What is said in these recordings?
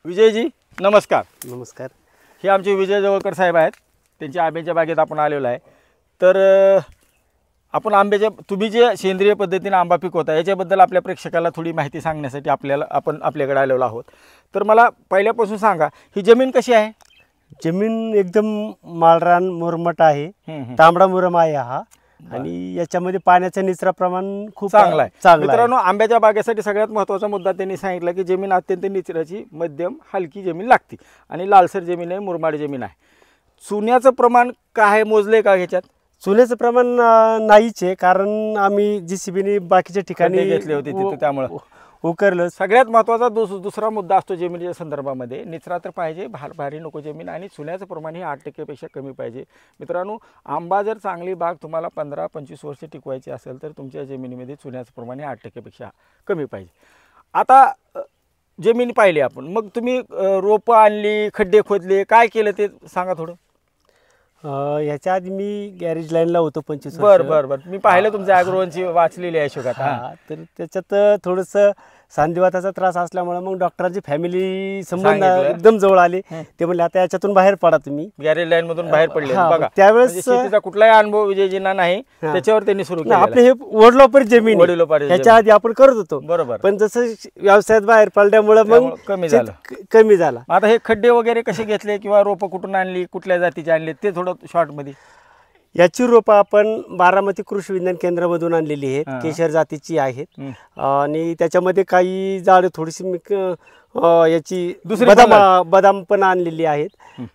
विजयजी नमस्कार. नमस्कार. हे आमचे विजय जवळकर साहेब आहेत. त्यांच्या आंब्याच्या बागेत आपण आलेलो आहे. तर आपण आंब्याच्या तुम्ही जे सेंद्रिय पद्धतीने आंबा पिकवता याच्याबद्दल आपल्या प्रेक्षकाला थोडी माहिती सांगण्यासाठी आपण आपल्याकडे आलेलो आहोत. तर मला पहिल्यापासून सांगा, ही जमीन कशी आहे? जमीन एकदम माळरान मुरमट आहे. तांबडा मुरम आहे हा. आणि याच्यामध्ये पाण्याचं निचरा प्रमाण खूप चांगला आहे. मित्रांनो, आहे. आंब्याच्या बागेसाठी सगळ्यात महत्त्वाचा मुद्दा त्यांनी सांगितला की जमीन अत्यंत निचराची मध्यम हलकी जमीन लागते आणि लालसर जमीन आहे, मुरमाड जमीन आहे. चुन्याचं प्रमाण काय मोजले का ह्याच्यात? चुन्याचं प्रमाण नाहीच आहे, कारण आम्ही JCBने बाकीच्या ठिकाणी घेतले होते तिथे, त्यामुळे उकरलं. सगळ्यात महत्त्वाचा दुसरा मुद्दा असतो जमिनीच्या संदर्भामध्ये, निचरा तर पाहिजे, भारी नको जमीन, आणि चुन्याचं प्रमाण हे 8% पेक्षा कमी पाहिजे. मित्रांनो, आंबा जर चांगली बाग तुम्हाला 15-25 वर्ष टिकवायची असेल तर तुमच्या जमिनीमध्ये चुन्याचं प्रमाण हे 8% पेक्षा कमी पाहिजे. आता जमीन पाहिली आपण, मग तुम्ही रोपं आणली, खड्डे खोदले, काय केलं ते सांगा थोडं. ह्याच्या आधी मी गॅरेज लाईनला होतो 25 बरं मी पाहिलं तुमच्या ॲग्रोवनची वाचलेली आहे शोकात. तर त्याच्यात थोडंसं सांधिवाताचा त्रास असल्यामुळे मग डॉक्टरांची फॅमिली संबंध एकदम जवळ आले. ते म्हणले आता याच्यातून बाहेर पडा तुम्ही. गॅरेज लाईन मधून बाहेर पडले. बघा, त्यावेळेस शेतीचा कुठलाही अनुभव विजयजींना नाही, त्याच्यावर त्यांनी सुरू केलं. आपले हे वडिलोपार्जित जमीन, ह्याच्या आधी आपण करत होतो. बरोबर. पण जसं व्यवसायात बाहेर पडल्यामुळे मग कमी झाला. आता हे खड्डे वगैरे कसे घेतले किंवा रोपं कुठून आणली, कुठल्या जातीचे आणले, ते थोडं शॉर्ट मध्ये. याची रोपं आपण बारामती कृषी विज्ञान केंद्रामधून आणलेली आहेत. केशर जातीची आहेत. आणि त्याच्यामध्ये काही झाडं थोडीशी याची बदाम पण आणलेली आहेत.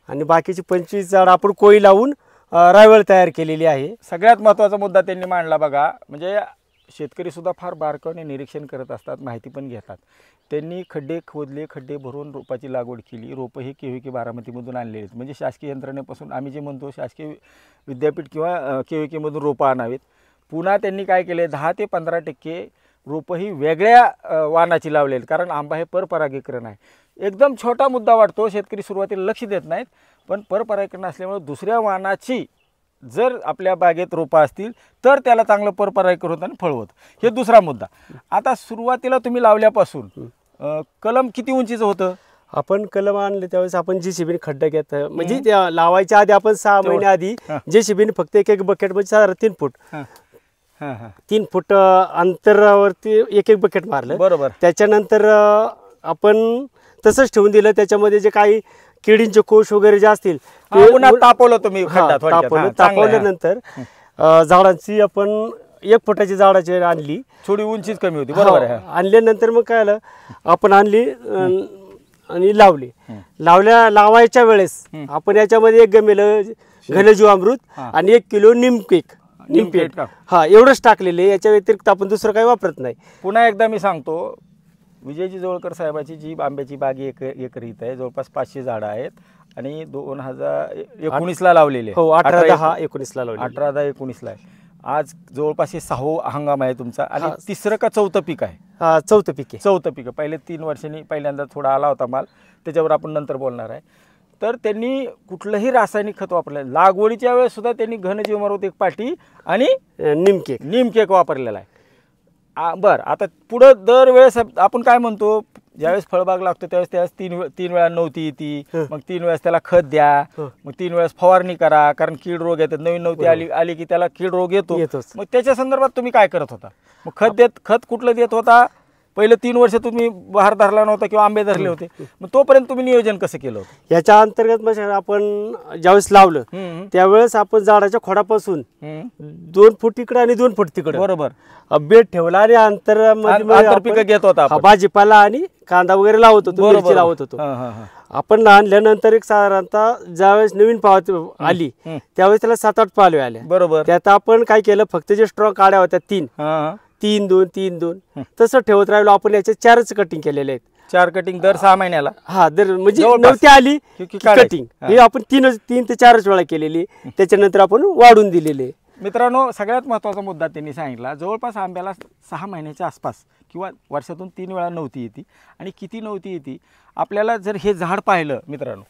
आणि बाकीची 25 झाडं आपण कोळी लावून रायवळ तयार केलेली आहे. सगळ्यात महत्त्वाचा मुद्दा त्यांनी मांडला बघा, म्हणजे शेतकरी सुद्धा फार बारकाईने निरीक्षण करत असतात, माहिती पण घेतात. त्यांनी खड्डे खोदले, खड्डे भरून रोपाची लागवड केली. रोपं हे KVK बारामतीमधून आणलेली आहेत. म्हणजे शासकीय यंत्रणेपासून आम्ही जे म्हणतो शासकीय विद्यापीठ किंवा KVKमधून रोपं आणावीत. पुन्हा त्यांनी काय केले, 10 ते 15% रोपं ही वेगळ्या वाणाची लावलेली, कारण आंबा हे परपरागीकरण आहे. एकदम छोटा मुद्दा वाटतो, शेतकरी सुरुवातीला लक्ष देत नाहीत, पण परपरागीकरण असल्यामुळे दुसऱ्या वाणाची जर आपल्या बागेत रोपं असतील तर त्याला चांगलं परपरागीकरण होतं आणि फळ होतं. हे दुसरा मुद्दा. आता सुरुवातीला तुम्ही लावल्यापासून कलम किती उंचीचं होतं? आपण कलम आणले त्यावेळेस आपण JCBने खड्डा घेत, म्हणजे त्या लावायच्या आधी आपण 6 महिने आधी JCBने फक्त एक बकेट म्हणजे साधारण 3 फूट 3 फूट अंतरावरती एक बकेट मारलं. बरोबर. त्याच्यानंतर आपण तसंच ठेवून दिलं. त्याच्यामध्ये जे काही किडींचे कोश वगैरे जे असतील ते तापवलं तुम्ही. तापवल्यानंतर झाडांची आपण 1 फुटाची झाडाची आणली, थोडी उंचीच कमी होती. बरोबर आहे. आणल्यानंतर मग काय आलं, आपण आणली आणि लावली. लावायच्या वेळेस आपण याच्यामध्ये 1 गमेलं घनजीवामृत आणि 1 किलो निमकेक एवढंच टाकलेले. याच्या व्यतिरिक्त आपण दुसरं काही वापरत नाही. पुन्हा एकदा मी सांगतो, विजयजी जवळकर साहेबाची जी आंब्याची बाग एकरीत आहे, जवळपास 500 झाडं आहेत आणि 2019ला लावलेले. हो, 18-10-19ला लावले. 18-10-19ला आहे. आज जवळपास हे 6वं हंगाम आहे तुमचा आणि 3रं का 4थं पीक आहे? 4थं पीक आहे. 4थं पीक आहे. पहिले 3 वर्षांनी पहिल्यांदा थोडा आला होता माल, त्याच्यावर आपण नंतर बोलणार आहे. तर त्यांनी कुठलंही रासायनिक खत वापरलं, लागवडीच्या वेळेस सुद्धा त्यांनी घनजीवामृत 1 पाटी आणि निमकेक वापरलेला आहे. बरं, आता पुढं दरवेळेस आपण काय म्हणतो, ज्यावेळेस फळबाग लागतो त्यावेळेस 3 वेळा नव्हती येते, मग 3 वेळेस त्याला खत द्या, मग 3 वेळेस फवारणी करा, कारण कीड रोग येतात. नवीन नव्हती आली की त्याला कीड रोग येतो. मग त्याच्या संदर्भात तुम्ही काय करत होता? मग खत कुठलं देत होता? पहिले 3 वर्ष तुम्ही बहार धरला नव्हता किंवा आंबे धरले होते, मग तोपर्यंत तुम्ही नियोजन कसं केलं होतं? याच्या अंतर्गत म्हणजे आपण ज्यावेळेस लावलं त्यावेळेस आपण झाडाच्या खोडापासून 2 फूट इकडे आणि 2 फूट तिकडे बरोबर बेड ठेवला आणि आंतरपिकं घेत होता. भाजीपाला आणि कांदा वगैरे लावत होतो, मिरची लावत होतो. आपण आणल्यानंतर एक साधारणतः ज्यावेळेस नवीन पावती आली त्यावेळेस त्याला 7-8 पालवे आल्या. बरोबर. त्यात आपण काय केलं, फक्त जे स्ट्रॉ काड्या होत्या 3-2 तसं ठेवत राहिलो. आपण याचे 4च कटिंग केलेले आहेत. 4 कटिंग दर 6 महिन्याला. दर म्हणजे नव्हती आली कटिंग हे आपण 3 ते 4च वेळा केलेली. त्याच्यानंतर आपण वाढून दिलेले. मित्रांनो, सगळ्यात महत्त्वाचा मुद्दा त्यांनी सांगितला, जवळपास आंब्याला 6 महिन्याच्या आसपास किंवा वर्षातून 3 वेळा नव्हती येते. आणि किती नव्हती येते आपल्याला जर हे झाड पाहिलं मित्रांनो,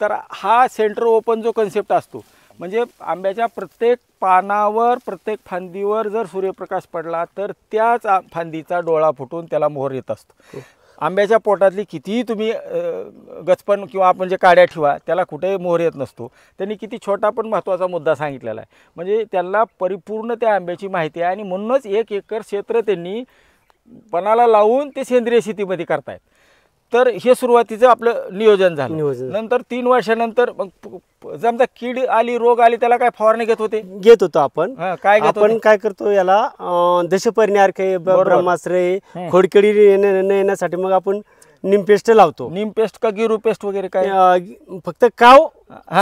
तर हा सेंटर ओपन जो कन्सेप्ट असतो, म्हणजे आंब्याच्या प्रत्येक पानावर, प्रत्येक फांदीवर जर सूर्यप्रकाश पडला तर त्याच फांदीचा डोळा फुटून त्याला मोहर येत असतो. आंब्याच्या पोटातली कितीही तुम्ही गचपण किंवा आपण जे काड्या ठेवा त्याला कुठेही मोहर येत नसतो. त्यांनी किती छोटा पण महत्त्वाचा मुद्दा सांगितलेला आहे. म्हणजे त्यांना परिपूर्ण त्या आंब्याची माहिती आहे आणि म्हणूनच 1 एकर क्षेत्र त्यांनी पणाला लावून ते सेंद्रिय शेतीमध्ये करतायत. तर हे सुरुवातीचं आपलं नियोजन झालं. नंतर 3 वर्षानंतर मग समजा कीड आली, रोग आली, त्याला काय फवारणी घेत होतो आपण. आपण काय करतो याला दशपर्णी ब्रह्मास्त्र खोडकिडी येण्यासाठी मग आपण नीम पेस्ट लावतो. नीम पेस्ट का गिरू पेस्ट वगैरे काय? फक्त काव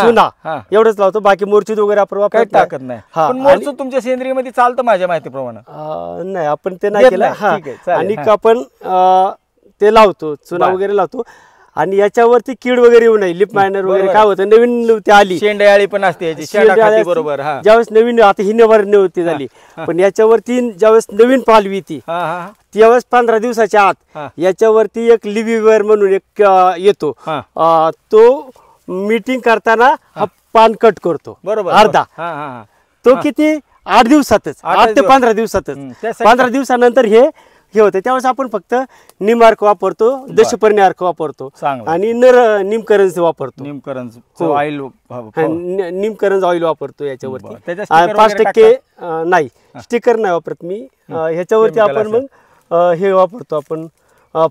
चुना एवढंच लावतो, बाकी मोर्चूद वगैरे आपण काही टाकत नाही. पण मोर्चूद तुमच्या सेंद्रियमध्ये चालतं माझ्या माहितीप्रमाणे? नाही, आपण ते नाही केलं. आणि आपण ते लावतो, चुना वगैरे लावतो. आणि याच्यावरती कीड वगैरे येऊ नये, लिप मायनर वगैरे काय होतं नवीन ते आली, शेंड्याळी पण असते बरोबर. ज्यावेळेस नवीन आता ही निवडती झाली, पण याच्यावरती ज्यावेळेस नवीन पालवी ती त्यावेळेस 15 दिवसाच्या आत याच्यावरती एक लिव्हिवर म्हणून एक येतो, तो मीटिंग करताना हा पान कट करतो बरोबर अर्धा. तो किती 8 दिवसातच, 8 ते 15 दिवसातच. 15 दिवसानंतर हे होते. त्यावेळेस आपण फक्त निमार्क वापरतो, दशपर्णी अर्क वापरतो आणि निमकरंज वापरतो. निमकरंज ऑइल वापरतो याच्यावरती. 5% नाही, स्टिकर नाही वापरत मी ह्याच्यावरती. आपण मग हे वापरतो, आपण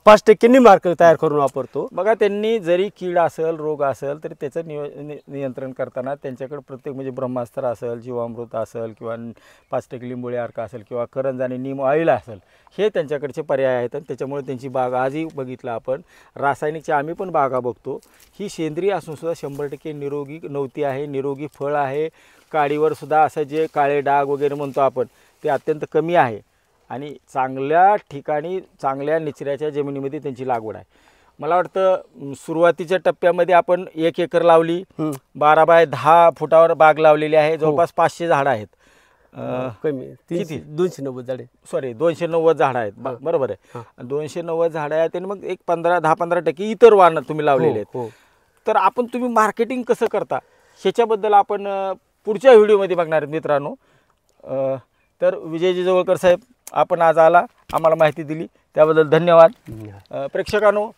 5% निमार्क तयार करून वापरतो. बघा, त्यांनी जरी कीड असेल, रोग असेल, तरी त्याचं नियंत्रण करताना त्यांच्याकडे प्रत्येक म्हणजे ब्रह्मास्त्र असेल, जीवामृत असेल किंवा 5% लिंबोळी अर्क असेल किंवा करंज आणि नीम ऑइल असेल, हे त्यांच्याकडचे पर्याय आहेत. आणि त्याच्यामुळे त्यांची बाग आजही बघितलं आपण, रासायनिकची आम्ही पण बागा बघतो, ही सेंद्रिय असून सुद्धा 100% निरोगी नव्हती आहे, निरोगी फळ आहे. काडीवर सुद्धा असं जे काळे डाग वगैरे म्हणतो आपण ते अत्यंत कमी आहे. आणि चांगल्या ठिकाणी चांगल्या निचऱ्याच्या जमिनीमध्ये त्यांची लागवड आहे. मला वाटतं सुरुवातीच्या टप्प्यामध्ये आपण 1 एकर लावली, 12 बाय 10 फुटावर बाग लावलेली आहे. जवळपास 500 झाडं आहेत. कमी किती 290 झाडे, सॉरी 290 झाडं आहेत बरोबर आहे. 290 झाडं आहेत आणि मग एक 10-15% इतर वाण तुम्ही लावलेले आहेत. तर आपण तुम्ही मार्केटिंग कसं करता ह्याच्याबद्दल आपण पुढच्या व्हिडिओमध्ये बघणार आहेत मित्रांनो. तर विजयजी जवळकर साहेब, आपण आज आला, आम्हाला माहिती दिली त्याबद्दल धन्यवाद. प्रेक्षकांनो,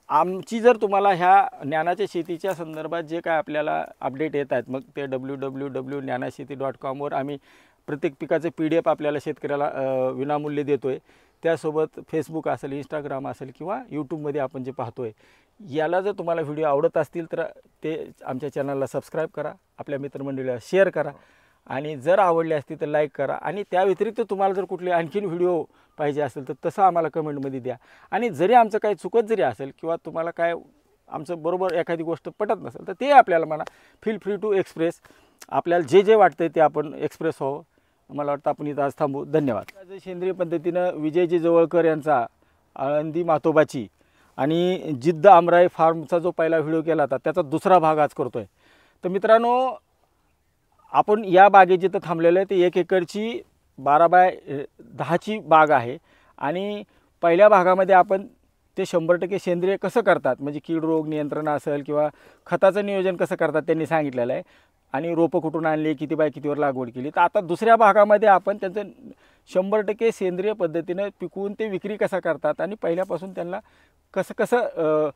आमची जर तुम्हाला ह्या ज्ञानाच्या शेतीच्या संदर्भात जे काय आपल्याला अपडेट येत आहेत, मग ते www.ज्ञानाशेती.com वर आम्ही प्रत्येक पिकाचे PDF आपल्याला शेतकऱ्याला विनामूल्य देतो आहे. त्यासोबत फेसबुक असेल, इंस्टाग्राम असेल किंवा यूट्यूबमध्ये आपण जे पाहतो आहे, याला जर तुम्हाला व्हिडिओ आवडत असतील तर ते आमच्या चॅनलला सबस्क्राईब करा, आपल्या मित्रमंडळीला शेअर करा आणि जर आवडले असतील तर लाईक करा. आणि त्या व्यतिरिक्त तुम्हाला जर कुठले आणखीन व्हिडिओ पाहिजे असेल तर तसं आम्हाला कमेंटमध्ये द्या. आणि जरी आमचं काही चुकत जरी असेल किंवा तुम्हाला काय आमचं बरोबर एखादी गोष्ट पटत नसेल तर ते आपल्याला म्हणा, फील फ्री टू एक्सप्रेस. आपल्याला जे जे वाटतं ते आपण एक्सप्रेस व्हावं. मला वाटतं आपण इथं आज थांबू. धन्यवाद. सेंद्रिय पद्धतीनं विजयजी जवळकर यांचा आळंदी मातोबाची आणि जिद्द आमराई फार्मचा जो पहिला व्हिडिओ केला होता त्याचा दुसरा भाग आज करतो आहे. तर मित्रांनो, आपण या बागेत जिथं थांबलेलं आहे ते 1 एकरची 12 बाय 10ची बाग आहे. आणि पहिल्या भागामध्ये आपण ते 100% सेंद्रिय कसं करतात, म्हणजे कीड रोग नियंत्रण असेल किंवा खताचं नियोजन कसं करतात त्यांनी सांगितलेलं आहे. आणि रोपं कुठून आणली, किती बाय कितीवर लागवड केली. तर आता दुसऱ्या भागामध्ये आपण त्यांचं 100% सेंद्रिय पद्धतीनं पिकवून ते विक्री कसा करतात आणि पहिल्यापासून त्यांना कसं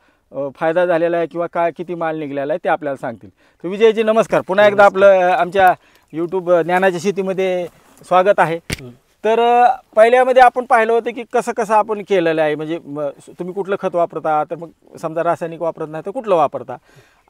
फायदा झालेला आहे किंवा काय किती माल निघालेला आहे ते आपल्याला सांगतील. तर विजयजी नमस्कार. पुन्हा एकदा आपलं आमच्या यूट्यूब ज्ञानाच्या शेतीमध्ये स्वागत आहे. तर पहिल्यामध्ये आपण पाहिलं होतं की कसं आपण केलेलं आहे, म्हणजे तुम्ही कुठलं खत वापरता, तर मग समजा रासायनिक वापरत नाही तर कुठलं वापरता,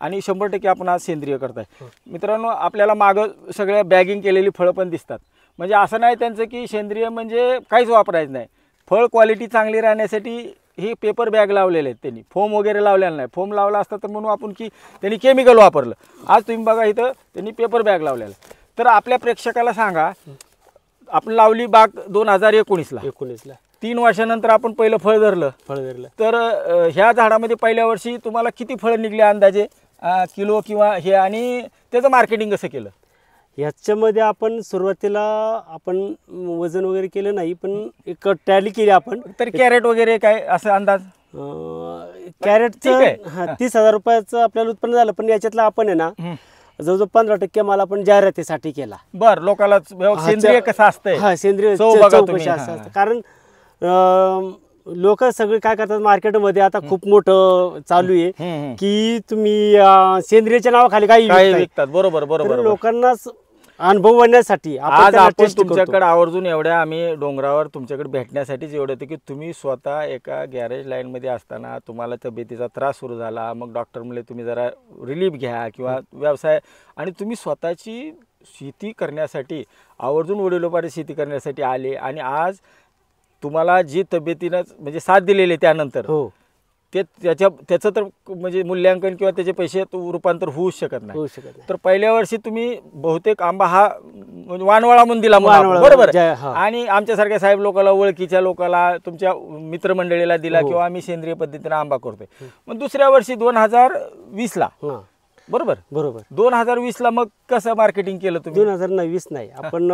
आणि 100% आपण आज सेंद्रिय करताय. मित्रांनो, आपल्याला मागं सगळ्या बॅगिंग केलेली फळं पण दिसतात. म्हणजे असं नाही त्यांचं की सेंद्रिय म्हणजे काहीच वापरायचं नाही. फळ क्वालिटी चांगली राहण्यासाठी हे पेपर बॅग लावलेले आहेत त्यांनी, फोम वगैरे लावलेला नाही. फोम लावला असता तर म्हणून आपण की त्यांनी केमिकल वापरलं. आज तुम्ही बघा इथं त्यांनी पेपर बॅग लावलेला. तर आपल्या प्रेक्षकाला सांगा, आपण लावली बाग 2019ला, 3 वर्षानंतर आपण पहिलं फळ धरलं. तर ह्या झाडामध्ये पहिल्या वर्षी तुम्हाला किती फळं निघले अंदाजे, किलो किंवा हे, आणि त्याचं मार्केटिंग कसं केलं? ह्याच्यामध्ये आपण सुरुवातीला आपण वजन वगैरे केलं नाही, पण एक टॅली केली आपण. तर कॅरेट वगैरे काय असं अंदाज? कॅरेटचं 30,000 रुपयाचं आपल्याला उत्पन्न झालं. पण याच्यातला आपण आहे ना जवळजवळ 15% माल आपण जाहिरातीसाठी केला. बरं, लोकांना सेंद्रिय कसं असतंय, सेंद्रिय चौकशी असतं. कारण लोक सगळे काय करतात मार्केटमध्ये आता खूप मोठं चालू आहे की तुम्ही सेंद्रियच्या नावाखाली काही काय विकताय. विकतात, बरोबर तर बरोबर. लोकांना अनुभव आणण्यासाठी आज त्यांना आपण टेस्ट करतो. तुमच्याकडे आवर्जून एवढ्या आम्ही डोंगरावर तुमच्याकडे भेटण्यासाठीच एवढं होतं की तुम्ही स्वतः एका गॅरेज लाईनमध्ये असताना तुम्हाला तब्येतीचा त्रास सुरू झाला, मग डॉक्टर म्हणले तुम्ही जरा रिलीफ घ्या किंवा व्यवसाय, आणि तुम्ही स्वतःची शेती करण्यासाठी आवर्जून वडिलोपार्जित शेती करण्यासाठी आले, आणि आज तुम्हाला जी तब्येतीनं म्हणजे साथ दिलेली आहे त्यानंतर हो त्याचं तर म्हणजे मूल्यांकन किंवा त्याचे पैसे रूपांतर होऊच शकत नाही. होऊ शकत नाही. तर पहिल्या वर्षी तुम्ही बहुतेक आंबा हा म्हणजे वानवळा म्हणून दिला म्हणून आपण, वानवळा, बरोबर, हा. आणि आमच्यासारख्या साहेब लोकांना, ओळखीच्या लोकांना, तुमच्या मित्रमंडळीला दिला, किंवा आम्ही सेंद्रिय पद्धतीने आंबा करतोय. मग दुसऱ्या वर्षी 2020ला, हा, बरोबर, बरोबर. 2020ला मग कसं मार्केटिंग केलं तुम्ही? 2020 नाही, आपण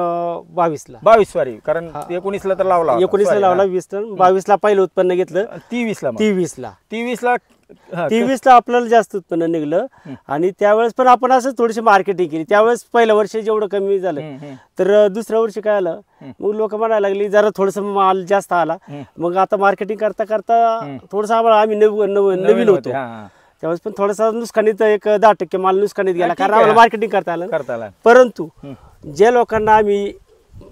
22ला 22 सॉरी, कारण 19ला तर लावला होता. 19ला लावला, 22ला पहिलं उत्पन्न घेतलं, 23ला 23ला हा, 23ला आपल्याला जास्त उत्पन्न निघलं. आणि त्यावेळेस पण आपण असं थोडीशी मार्केटिंग केली. त्यावेळेस पहिल्या वर्षी जेवढं कमी झालं, तर दुसऱ्या वर्षी काय आलं, मग लोक म्हणायला लागली जरा थोडस माल जास्त आला. मग आता मार्केटिंग करता करता थोडस आम्ही नवीन होतो, त्यावेळेस पण थोडासा नुकसानीत एक 10% माल नुकसानीत गेला, कारण आम्हाला मार्केटिंग करता आलं. परंतु ज्या लोकांना आम्ही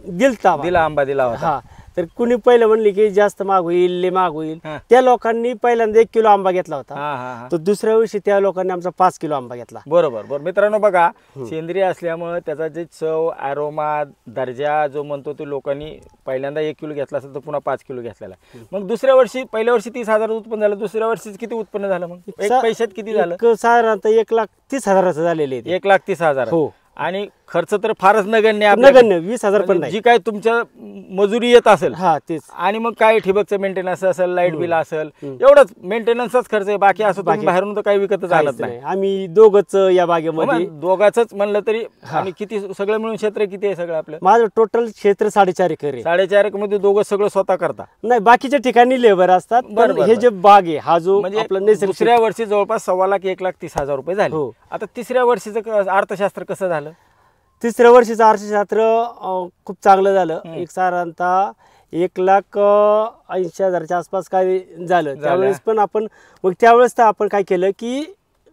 दिला आंबा दिला होता, हा, तर कुणी पहिलं म्हणले की जास्त महाग होईल, लय महाग होईल, त्या लोकांनी पहिल्यांदा 1 किलो आंबा घेतला होता. तर दुसऱ्या वर्षी त्या लोकांनी आमचा 5 किलो आंबा घेतला. बरोबर. मित्रांनो बघा, सेंद्रिय असल्यामुळे त्याचा जे चव, अरोमा, दर्जा जो म्हणतो तो लोकांनी पहिल्यांदा 1 किलो घेतला असेल तर पुन्हा 5 किलो घेतलेला. मग दुसऱ्या वर्षी, पहिल्या वर्षी 30,000 उत्पन्न झालं, दुसऱ्या वर्षी किती उत्पन्न झालं? मग एक पैशात किती झालं? साधारणतः 1,30,000 झालेले. 1,30,000. हो. आणि खर्च तर फारच नगण्य, नगण्य 20,000 पण नाही. जी काय तुमच्या मजुरी येत असेल, हा तेच, आणि मग काय ठिबकचं मेंटेनन्स असेल, लाईट बिल असेल, एवढंच मेंटेनन्सच खर्च आहे. बाकी असं तुम्ही बाहेरून तर काही विकतच आणत नाही. आम्ही दोघंच या बागेमध्ये, दोघाच म्हणलं तरी. आणि किती सगळं मिळून क्षेत्र किती आहे सगळं आपलं? माझं टोटल क्षेत्र 4.5 एकर आहे. 4.5 एकर मध्ये दोघं सगळं स्वतः करता? नाही, बाकीच्या ठिकाणी लेबर असतात. पण हे जे बाग आहे, हा जो म्हणजे आपला नैसर्गिक, दुसऱ्या वर्षी जवळपास 1,00,000 1,30,000 रुपये झाले. हो. आता तिसऱ्या वर्षीचं अर्थशास्त्र कसं झालं? तिसऱ्या वर्षीचं अर्थशास्त्र खूप चांगलं झालं. एक साधारणतः 1,80,000च्या आसपास काय झालं. त्यावेळेस पण आपण, मग त्यावेळेस तर आपण काय केलं की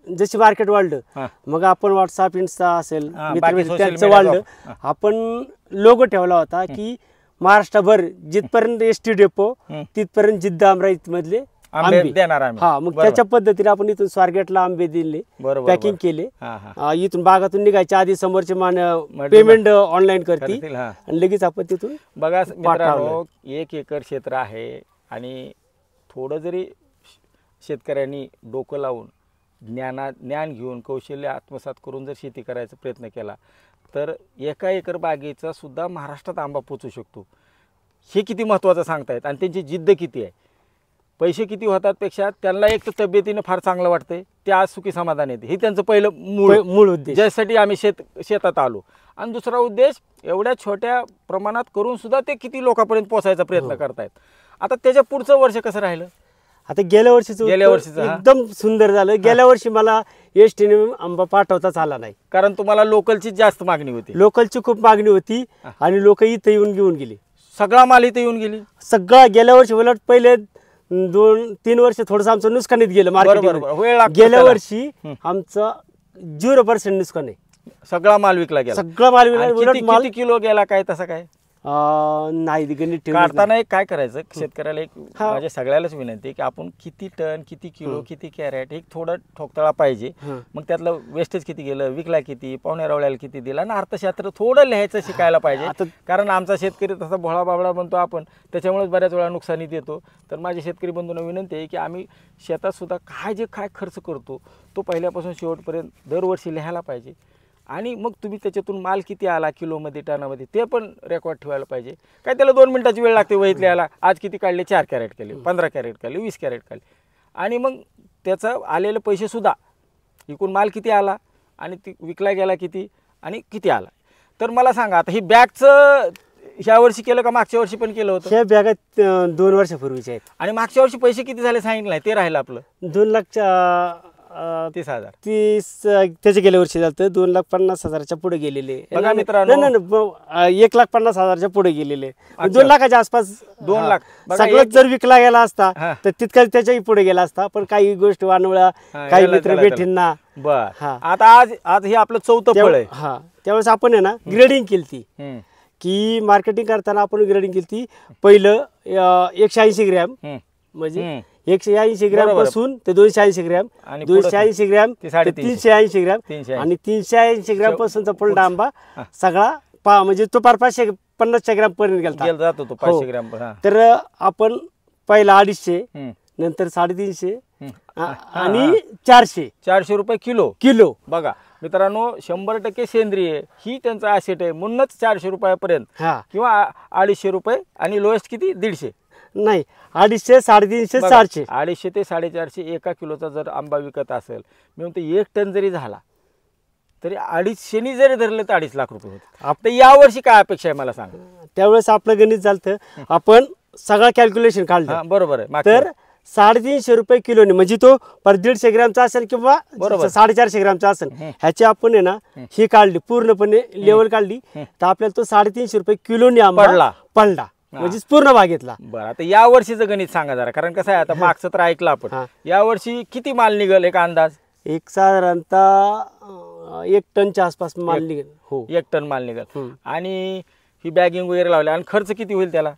जशी मार्केट वाढलं, मग आपण व्हॉट्सअप, इन्स्टा असेल, मित्र त्यांचं वाढलं. आपण लोगो ठेवला होता की महाराष्ट्रभर जिथपर्यंत एसटी डेपो तिथपर्यंत जिद्द अमरावती मधले आंबे देणार आम्ही. हा, मग त्याच्या पद्धतीने आपण इथून स्वारगेटला आंबे दिले, पॅकिंग केले. इथून बागातून निघायच्या आधी समोरचे पेमेंट ऑनलाईन करतील, आणि लगेच आपण तिथून. बघा मित्रांनो, 1 एकर क्षेत्र आहे, आणि थोडं जरी शेतकऱ्यांनी डोकं लावून ज्ञान घेऊन कौशल्य आत्मसात करून जर शेती करायचा प्रयत्न केला, तर 1 एकर बागेचा सुद्धा महाराष्ट्रात आंबा पोचू शकतो. हे किती महत्त्वाचं सांगतायत, आणि त्यांची जिद्द किती आहे. पैसे किती होतात पेक्षा त्यांना एक तर तब्येतीनं फार चांगलं वाटतंय, ते आज सुखी समाधान येते. हे त्यांचं पहिलं मूळ उद्देश, ज्यासाठी आम्ही शेतात आलो. आणि दुसरा उद्देश, एवढ्या छोट्या प्रमाणात करून सुद्धा ते किती लोकांपर्यंत पोहोचायचा प्रयत्न करतायत. आता त्याच्या पुढचं वर्ष कसं राहिलं? आता गेल्या वर्षीचं एकदम सुंदर झालं. गेल्या वर्षी मला एसटीने आंबा पाठवताच आला नाही, कारण तुम्हाला लोकलची जास्त मागणी होती. लोकलची खूप मागणी होती, आणि लोक इथं येऊन घेऊन गेली. सगळा माल इथं येऊन गेली. सगळा गेल्या वर्षी, उलट पहिले 2-3 वर्ष थोडंसं आमचं नुकसानीत गेलं मार्केट. गेल्या वर्षी आमचं 0% नुकसान आहे. सगळा माल विकला गेला. सगळा माल विकला. उलट माल किती किलो गेला काय तसं काय नाही गणित काढताना एक काय करायचं, शेतकऱ्याला एक माझ्या सगळ्यालाच विनंती आहे की आपण किती टन, किती किलो, किती कॅरेट, एक थोडं ठोकताळा पाहिजे. मग त्यातलं वेस्टेज किती गेलं, विकला किती, पाहुण्या रवळ्याला किती दिला, आणि अर्थशास्त्र थोडं लिहायचं शिकायला पाहिजे. कारण आमचा शेतकरी तसा भोळा बाबळा बनतो आपण, त्याच्यामुळेच बऱ्याच वेळा नुकसानीत येतो. तर माझे शेतकरी बंधूंना विनंती आहे की आम्ही शेतात सुद्धा काय खर्च करतो तो पहिल्यापासून शेवटपर्यंत दरवर्षी लिहायला पाहिजे. आणि मग तुम्ही त्याच्यातून माल किती आला किलोमध्ये, टनामध्ये, ते पण रेकॉर्ड ठेवायला पाहिजे. काय त्याला 2 मिनिटाची वेळ लागते वहीत लिहायला. आज किती काढले, 4 कॅरेट काढले, 15 कॅरेट काढले, 20 कॅरेट काढले, आणि मग त्याचं आलेले पैसेसुद्धा, एकूण माल किती आला, आणि ती विकला गेला किती, आणि किती आला. तर मला सांगा, आता ही बॅगचं ह्या वर्षी केलं का मागच्या वर्षी पण केलं होतं? ह्या बॅगा 2 वर्षापूर्वीच्या आहेत. आणि मागच्या वर्षी पैसे किती झाले सांगितलं नाही, ते राहिलं आपलं 2 लाखच्या 30,000. त्याच्या गेल्या वर्षी झालं 2,50,000च्या पुढे गेलेले. बघा मित्रांनो. नाही, 1,50,000च्या पुढे गेलेले. 2 लाखाच्या आसपास 2 लाख. बघा, सगळंच जर विकला गेला असता हा. तर तितका त्याच्याही पुढे गेला असता. पण काही गोष्टी वानवळ्या, काही याला- मित्र त्याला- भेटींना. बर. हा. आता आज हे आपलं 4थं फळ आहे. हा, त्यावेळेस आपण आहे ना ग्रेडिंग केली हम्म, की मार्केटिंग करताना आपण ग्रेडिंग केली. पहिलं 180 ग्रॅम हम्म, म्हणजे हम्म. 180 ग्रॅम बरोबर. पासून ते 280 ग्रॅम, आणि पुढं 280 ग्रॅम ते ते 350. 380 ग्रॅम 380. आणि 380 ग्रॅम पासूनचा फुलडा आंबा हा. सगळा म्हणजे तो 550 ग्रॅम पर्यंत गेला. गेला जातो तो 500 ग्रॅम. हा. तर आपण पहिला 250, हम्म, नंतर 350 हम्म. आणि 400 400 रुपये किलो. किलो. बघा मित्रांनो, 100% सेंद्रिय ही त्यांचा ॲसेट आहे. म्हणूनच 400 रुपयापर्यंत हा, किंवा 250 रुपये आणि लोएस्ट किती 150. नाही 250, 350, बघा, 400. 250 ते 450 एका किलोचा जर आंबा विकत असेल, मी म्हणतो 1 टन जरी झाला तरी 250 जरी धरले तर 2.5 लाख रुपये होते. आता यावर्षी काय अपेक्षा आहे मला सांगा. त्यावेळेस आपलं गणित झालं, आपण सगळं कॅल्क्युलेशन काढलं. हा, बरोबर आहे. मागच्या तर 350 रुपये किलोने म्हणजे तो 150 ग्रॅमचा असेल किंवा बरोबर. 450 ग्रॅमचा असेल, ह्याची आपण आहे ना ही काढली पूर्णपणे लेवल काढली तर आपल्याला तो 350 रुपये किलोने आंबा पडला. पडला म्हणजे पूर्ण बागेतला. बरं, आता या वर्षीचं गणित सांगा जरा, कारण कसं आहे, आता मागचं तर ऐकलं आपण. हा. या वर्षी किती माल निघल एक अंदाज? एक साधारणतः 1 टनच्या आसपास माल निघेल. हो, 1 टन माल निघल. हम्म. आणि ही बॅगिंग वगैरे लावली आणि खर्च किती होईल त्याला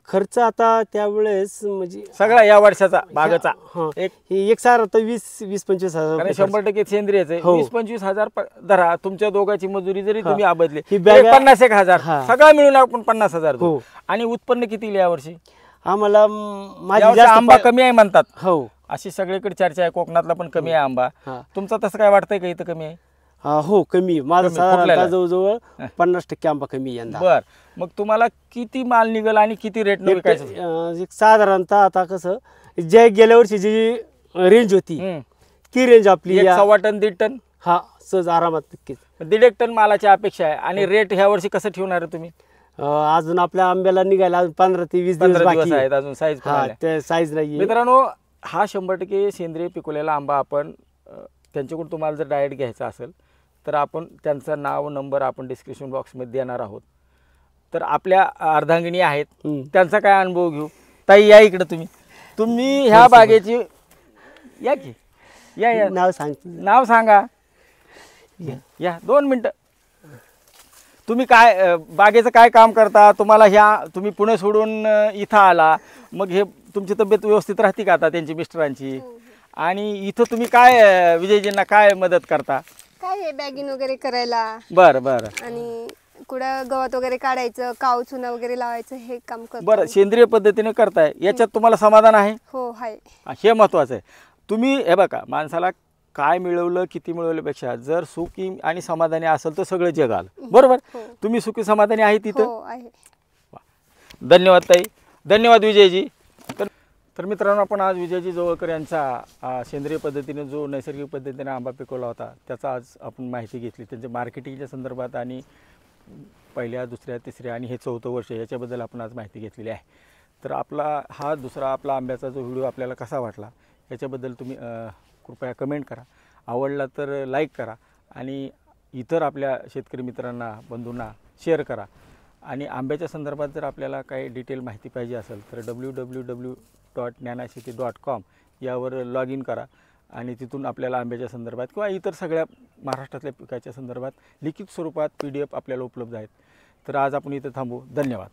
खर्च आता त्यावेळेस म्हणजे सगळा या वर्षाचा बागाचा? हा, एक हे एक साधारणतः 20-25 हजार कारण रुपये 100% सेंद्रियच आहे. हो. 20-25 हजार धरा. तुमच्या दोघांची मजुरी जरी तुम्ही आबदली ही बॅग- 50-1 हजार, हा. सगळा मिळून आपण 50,000 देऊ. हो. आणि उत्पन्न किती येईल यावर्षी? आम्हाला माझी यावर्षी जास्त आंबा कमी आहे म्हणतात, हो. अशी सगळीकडे चर्चा आहे. कोकणातला पण कमी आहे आंबा. हा. तुमचं तसं काय वाटतंय का इथं कमी आहे? हो, कमी. माझा कमी, साधारणतः कुठल्याला? जवळजवळ 50% आंबा कमी आहे यंदा. बर, मग तुम्हाला किती माल निघल आणि किती रेटनं विकायचं? एक साधारणतः आता कसं जे गेल्या वर्षी जी रेंज होती हम्म. ती रेंज आपली 1.25 टन 1.5 टन हा सहज आरामात नक्कीच. 1.5 टन मालाची अपेक्षा आहे. आणि रेट ह्या वर्षी कसं ठेवणार आहे तुम्ही? अजून आपल्या आंब्याला निघायला अजून 15 ते 20 दिवस 15 बाकी दिवस आहेत अजून. साईज पण हा, आल्या. ते साईज नाही. मित्रांनो, हा 100% सेंद्रिय पिकवलेला आंबा आपण त्यांच्याकडून तुम्हाला जर डायरेक्ट घ्यायचा असेल तर आपण त्यांचा नाव नंबर आपण डिस्क्रिप्शन बॉक्समध्ये देणार आहोत. तर आपल्या अर्धांगिनी आहेत, त्यांचा काय अनुभव घेऊ. ताई या इकडे. तुम्ही ह्या बागेची या की या नाव सांग. नाव सांगा. या 2 मिनटं. तुम्ही काय बागेचं काय काम करता? तुम्हाला तुम्ही पुणे सोडून इथं आला, मग हे तुमची तब्येत व्यवस्थित राहते का आता त्यांची मिस्टरांची? आणि इथं तुम्ही काय विजयजींना काय मदत करता? काय हे बॅगिंग वगैरे करायला बरं बरं आणि कुठं गवत वगैरे काढायचं, काव चुना वगैरे लावायचं, हे काम करतो. बरं, सेंद्रिय पद्धतीने करताय, याच्यात तुम्हाला समाधान आहे? हो आहे. हे महत्त्वाचं आहे. तुम्ही हे बघा, माणसाला काय मिळवलं किती मिळवल्यापेक्षा जर सुखी आणि समाधानी असेल तर सगळं जग आलं. बरोबर. हो. तुम्ही सुखी समाधानी आहे तिथं? हो आहे. धन्यवाद ताई. धन्यवाद विजयजी. तर मित्रांनो, आपण आज विजयजी जवळकर यांचा सेंद्रिय पद्धतीने जो नैसर्गिक पद्धतीने आंबा पिकवला होता त्याचा आज आपण माहिती घेतली. त्यांच्या मार्केटिंगच्या संदर्भात आणि पहिल्या, दुसऱ्या, तिसऱ्या आणि हे 4थं वर्ष याच्याबद्दल आपण आज माहिती घेतलेली आहे. तर हा दुसरा आपला आंब्याचा जो व्हिडिओ आपल्याला कसा वाटला याच्याबद्दल तुम्ही कृपया कमेंट करा. आवडला तर लाईक करा आणि इतर आपल्या शेतकरी मित्रांना, बंधूंना शेअर करा. आणि आंब्याच्या संदर्भात जर आपल्याला काही डिटेल माहिती पाहिजे असेल तर www.nanasheti.com यावर लॉग इन करा आणि तिथून आपल्याला आंब्याच्या संदर्भात किंवा इतर सगळ्या महाराष्ट्रातल्या पिकाच्या संदर्भात लिखित स्वरूपात PDF आपल्याला उपलब्ध आहेत. तर आज आपण इथं थांबू. धन्यवाद.